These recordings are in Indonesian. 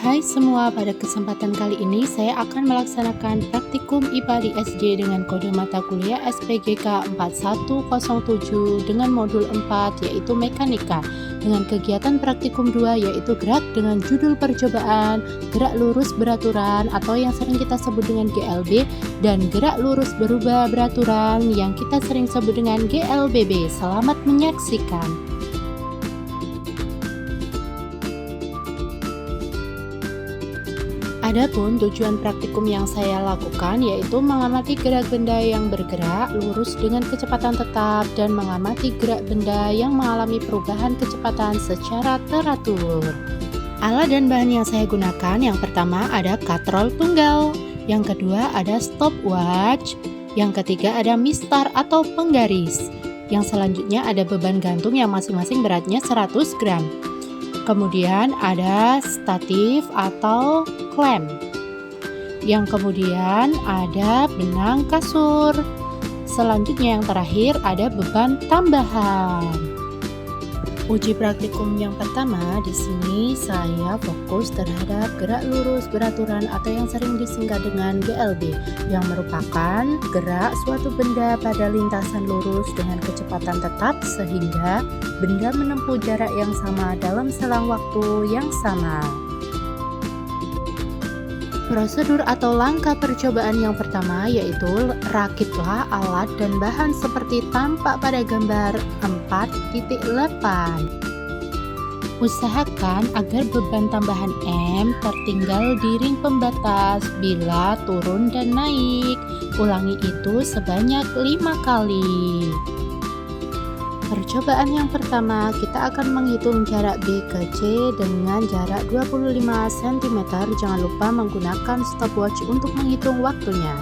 Hai semua, pada kesempatan kali ini saya akan melaksanakan praktikum IPA di SD dengan kode mata kuliah SPGK 4107 dengan modul 4 yaitu mekanika, dengan kegiatan praktikum 2 yaitu gerak dengan judul percobaan, gerak lurus beraturan atau yang sering kita sebut dengan GLB, dan gerak lurus berubah beraturan yang kita sering sebut dengan GLBB. Selamat menyaksikan. Adapun tujuan praktikum yang saya lakukan yaitu mengamati gerak benda yang bergerak lurus dengan kecepatan tetap dan mengamati gerak benda yang mengalami perubahan kecepatan secara teratur. Alat dan bahan yang saya gunakan, yang pertama ada katrol tunggal, yang kedua ada stopwatch, yang ketiga ada mistar atau penggaris, yang selanjutnya ada beban gantung yang masing-masing beratnya 100 gram. Kemudian ada statif atau klem. Yang kemudian ada benang kasur. Selanjutnya yang terakhir ada beban tambahan. Uji praktikum yang pertama, di sini saya fokus terhadap gerak lurus beraturan atau yang sering disingkat dengan GLB, yang merupakan gerak suatu benda pada lintasan lurus dengan kecepatan tetap sehingga benda menempuh jarak yang sama dalam selang waktu yang sama. Prosedur atau langkah percobaan yang pertama yaitu rakitlah alat dan bahan seperti tampak pada gambar 4.8. Usahakan agar beban tambahan M tertinggal di ring pembatas bila turun dan naik. Ulangi itu sebanyak 5 kali. Percobaan yang pertama, kita akan menghitung jarak B ke C dengan jarak 25 cm. Jangan lupa menggunakan stopwatch untuk menghitung waktunya.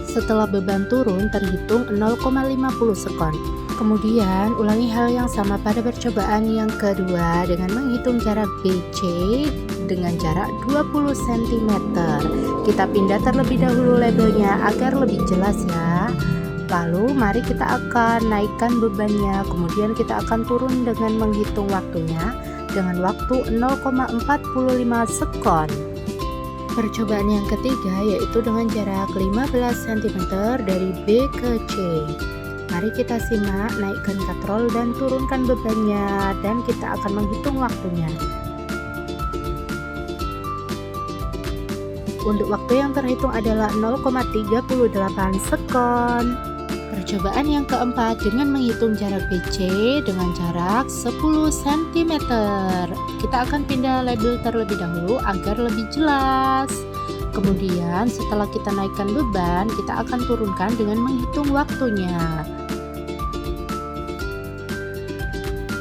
Setelah beban turun, terhitung 0,50 sekon. Kemudian, ulangi hal yang sama pada percobaan yang kedua dengan menghitung jarak BC dengan jarak 20 cm. Kita pindah terlebih dahulu labelnya agar lebih jelas ya. Lalu mari kita akan naikkan bebannya, kemudian kita akan turun dengan menghitung waktunya dengan waktu 0,45 sekon. Percobaan yang ketiga yaitu dengan jarak 15 cm dari B ke C. Mari kita simak, naikkan katrol dan turunkan bebannya, dan kita akan menghitung waktunya. Untuk waktu yang terhitung adalah 0,38 sekon. Percobaan yang keempat dengan menghitung jarak BC dengan jarak 10 cm. Kita akan pindah label terlebih dahulu agar lebih jelas. Kemudian setelah kita naikkan beban, kita akan turunkan dengan menghitung waktunya.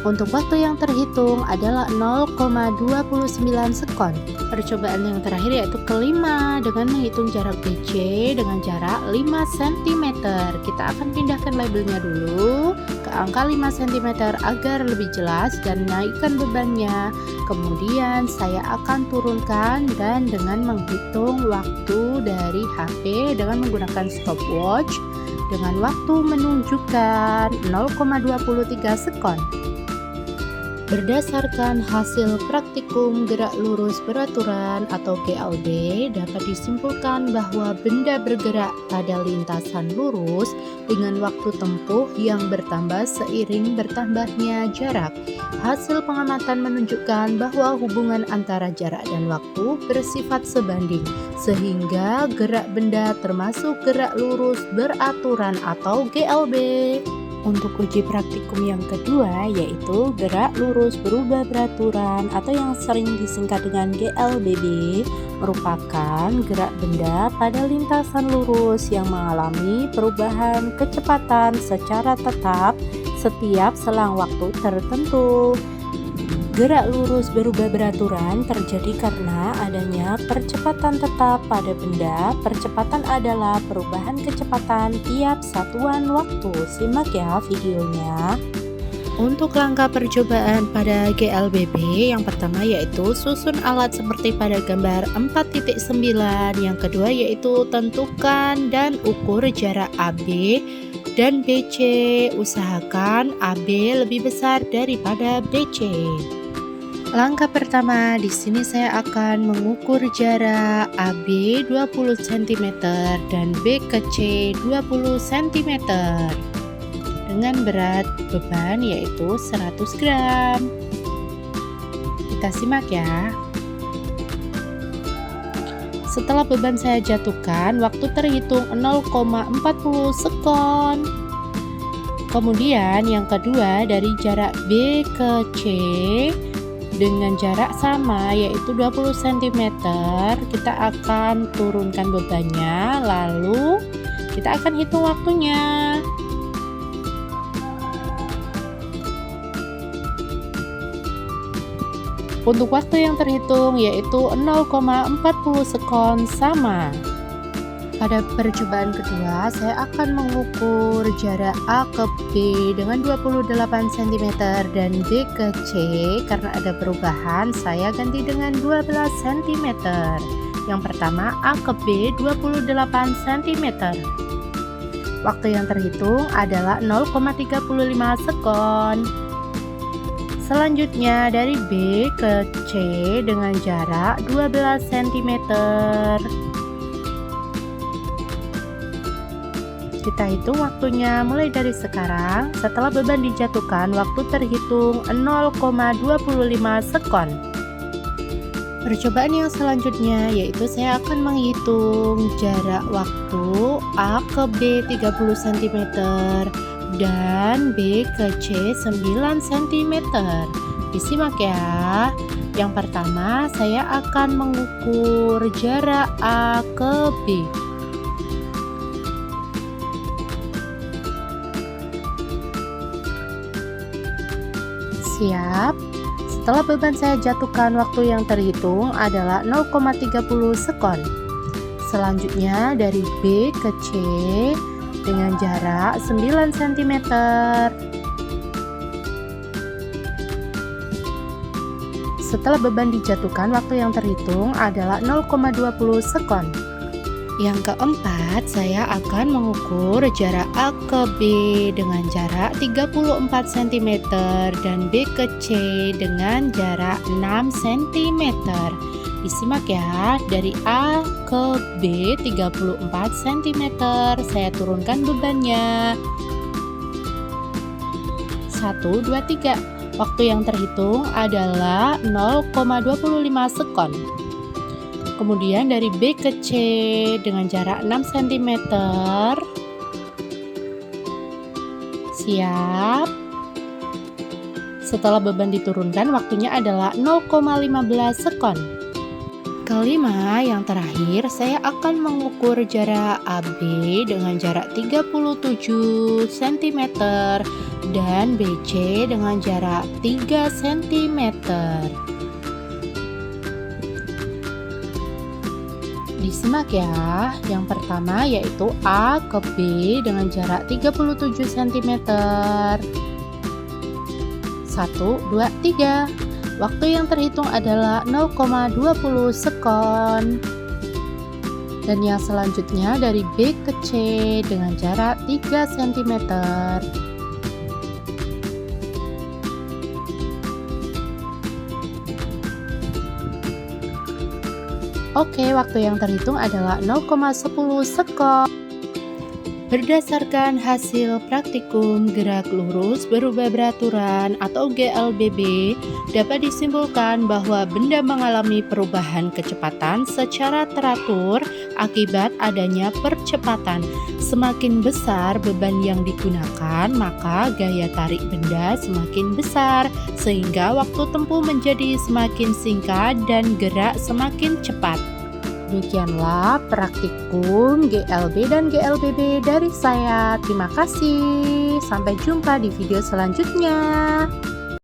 Untuk waktu yang terhitung adalah 0,29 sekon. Percobaan yang terakhir yaitu kelima dengan menghitung jarak BC dengan jarak 5 cm. Kita akan pindahkan labelnya dulu ke angka 5 cm agar lebih jelas dan naikkan bebannya. Kemudian saya akan turunkan dan dengan menghitung waktu dari HP dengan menggunakan stopwatch dengan waktu menunjukkan 0,23 sekon. Berdasarkan hasil praktikum gerak lurus beraturan atau GLB, dapat disimpulkan bahwa benda bergerak pada lintasan lurus dengan waktu tempuh yang bertambah seiring bertambahnya jarak. Hasil pengamatan menunjukkan bahwa hubungan antara jarak dan waktu bersifat sebanding, sehingga gerak benda termasuk gerak lurus beraturan atau GLB. Untuk uji praktikum yang kedua yaitu gerak lurus berubah beraturan atau yang sering disingkat dengan GLBB, merupakan gerak benda pada lintasan lurus yang mengalami perubahan kecepatan secara tetap setiap selang waktu tertentu. Gerak lurus berubah beraturan terjadi karena adanya percepatan tetap pada benda. Percepatan adalah perubahan kecepatan tiap satuan waktu. Simak ya videonya. Untuk langkah percobaan pada GLBB, yang pertama yaitu susun alat seperti pada gambar 4.9. Yang kedua yaitu tentukan dan ukur jarak AB dan BC. Usahakan AB lebih besar daripada BC. Langkah pertama, di sini saya akan mengukur jarak AB 20 cm dan B ke C 20 cm dengan berat beban yaitu 100 gram. Kita simak ya. Setelah beban saya jatuhkan, waktu terhitung 0,40 sekon. Kemudian yang kedua, dari jarak B ke C dengan jarak sama yaitu 20 cm, kita akan turunkan bebannya, lalu kita akan hitung waktunya. Untuk waktu yang terhitung yaitu 0,40 sekon sama. Pada percobaan kedua, saya akan mengukur jarak A ke B dengan 28 cm dan B ke C. Karena ada perubahan, saya ganti dengan 12 cm. Yang pertama, A ke B 28 cm. Waktu yang terhitung adalah 0,35 sekon. Selanjutnya, dari B ke C dengan jarak 12 cm. Kita hitung waktunya mulai dari sekarang. Setelah beban dijatuhkan, waktu terhitung 0,25 sekon. Percobaan yang selanjutnya yaitu saya akan menghitung jarak waktu A ke B 30 cm dan B ke C 9 cm. Disimak ya. Yang pertama, saya akan mengukur jarak A ke B. Siap. Setelah beban saya jatuhkan, waktu yang terhitung adalah 0,30 sekon. Selanjutnya dari B ke C dengan jarak 9 cm. Setelah beban dijatuhkan, waktu yang terhitung adalah 0,20 sekon. Yang keempat, saya akan mengukur jarak A ke B dengan jarak 34 cm dan B ke C dengan jarak 6 cm. Disimak ya, dari A ke B 34 cm, saya turunkan bebannya. 1, 2, 3. Waktu yang terhitung adalah 0,25 sekon. Kemudian dari B ke C dengan jarak 6 cm. Siap. Setelah beban diturunkan, waktunya adalah 0,15 sekon. Kelima, yang terakhir, saya akan mengukur jarak AB dengan jarak 37 cm dan BC dengan jarak 3 cm. Disimak ya. Yang pertama yaitu A ke B dengan jarak 37 cm. 1, 2, 3. Waktu yang terhitung adalah 0,20 sekon. Dan yang selanjutnya dari B ke C dengan jarak 3 cm. Oke, waktu yang terhitung adalah 0,10 sekon. Berdasarkan hasil praktikum gerak lurus berubah beraturan atau GLBB, dapat disimpulkan bahwa benda mengalami perubahan kecepatan secara teratur akibat adanya percepatan. Semakin besar beban yang digunakan, maka gaya tarik benda semakin besar, sehingga waktu tempuh menjadi semakin singkat dan gerak semakin cepat. Demikianlah praktikum GLB dan GLBB dari saya. Terima kasih. Sampai jumpa di video selanjutnya.